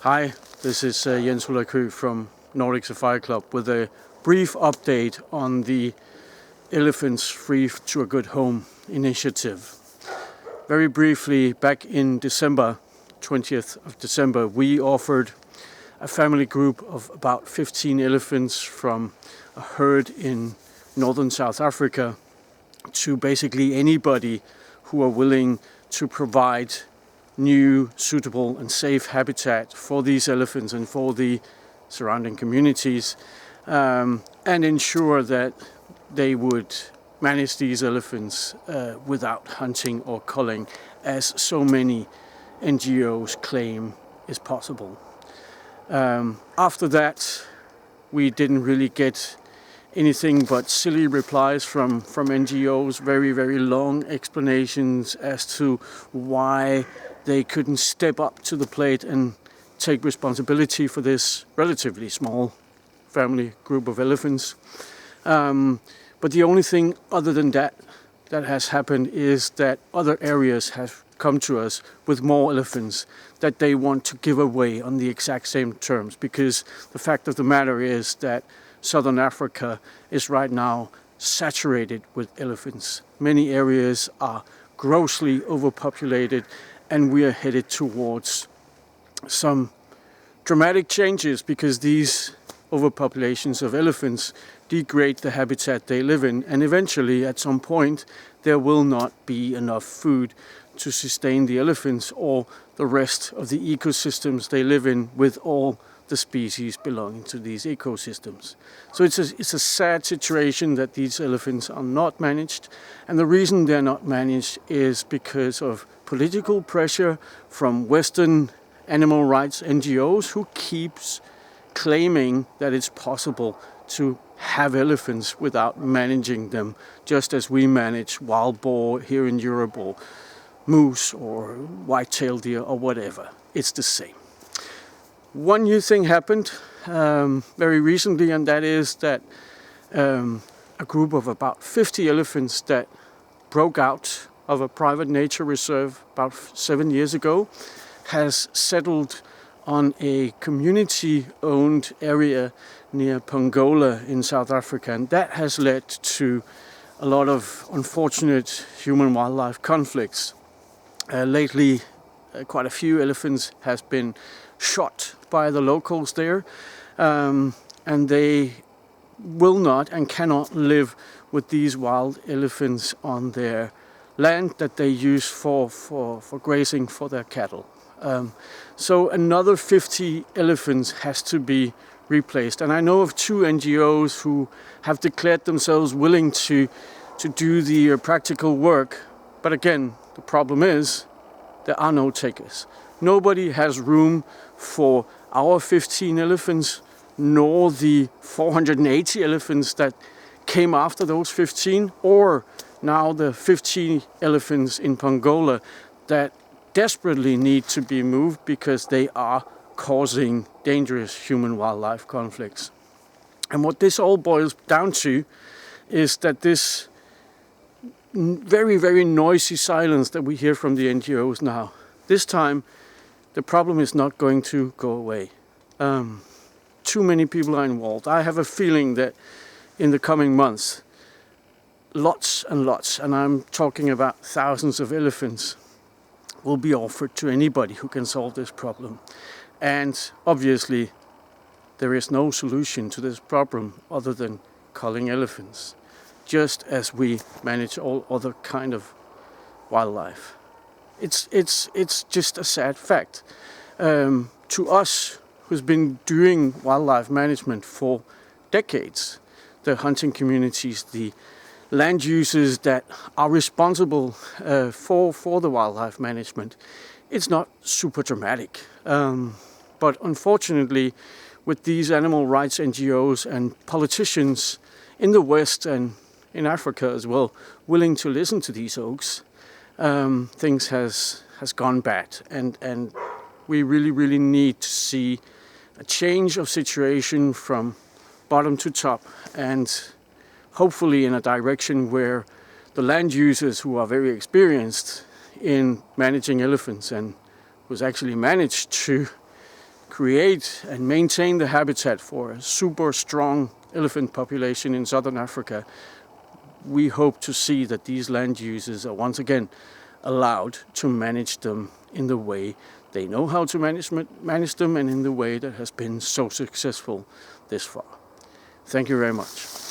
Hi, this is Jens Ulakø from Nordic Safari Club with a brief update on the Elephants Free to a Good Home initiative. Very briefly, back in December, 20th of December, we offered a family group of about 15 elephants from a herd in northern South Africa to basically anybody who are willing to provide new, suitable and safe habitat for these elephants and for the surrounding communities, and ensure that they would manage these elephants without hunting or culling, as so many NGOs claim is possible. After that, we didn't really get anything but silly replies from NGOs, very long explanations as to why they couldn't step up to the plate and take responsibility for this relatively small family group of elephants. But the only thing other than that has happened is that other areas have come to us with more elephants that they want to give away on the exact same terms, because the fact of the matter is that Southern Africa is right now saturated with elephants. Many areas are grossly overpopulated, and we are headed towards some dramatic changes because these overpopulations of elephants degrade the habitat they live in, and eventually at some point there will not be enough food to sustain the elephants or the rest of the ecosystems they live in with all the species belonging to these ecosystems. So it's a sad situation that these elephants are not managed, and the reason they're not managed is because of political pressure from Western animal rights NGOs who keeps claiming that it's possible to have elephants without managing them, just as we manage wild boar here in Europe or moose or white-tailed deer or whatever. It's the same. One new thing happened very recently, and that is that a group of about 50 elephants that broke out of a private nature reserve about 7 years ago has settled on a community-owned area near Pongola in South Africa, and that has led to a lot of unfortunate human-wildlife conflicts. Lately, quite a few elephants has been shot by the locals there, and they will not and cannot live with these wild elephants on their land that they use for grazing for their cattle. So another 50 elephants has to be replaced, and I know of 2 NGOs who have declared themselves willing to do the practical work, but again, the problem is there are no takers. Nobody has room for our 15 elephants, nor the 480 elephants that came after those 15, or now the 15 elephants in Pongola that desperately need to be moved because they are causing dangerous human-wildlife conflicts. And what this all boils down to is that this very noisy silence that we hear from the NGOs now, this time the problem is not going to go away. Too many people are involved. I have a feeling that in the coming months, lots and lots, and I'm talking about thousands of elephants, will be offered to anybody who can solve this problem. And obviously, there is no solution to this problem other than culling elephants, just as we manage all other kind of wildlife. It's just a sad fact. To us, who's been doing wildlife management for decades, the hunting communities, the land users that are responsible for the wildlife management, it's not super dramatic. But unfortunately, with these animal rights NGOs and politicians in the West and in Africa as well, willing to listen to these oaks, things has gone bad, and we really need to see a change of situation from bottom to top, and hopefully in a direction where the land users who are very experienced in managing elephants and who's actually managed to create and maintain the habitat for a super strong elephant population in southern Africa, we hope to see that these land users are once again allowed to manage them in the way they know how to manage them, and in the way that has been so successful this far. Thank you very much.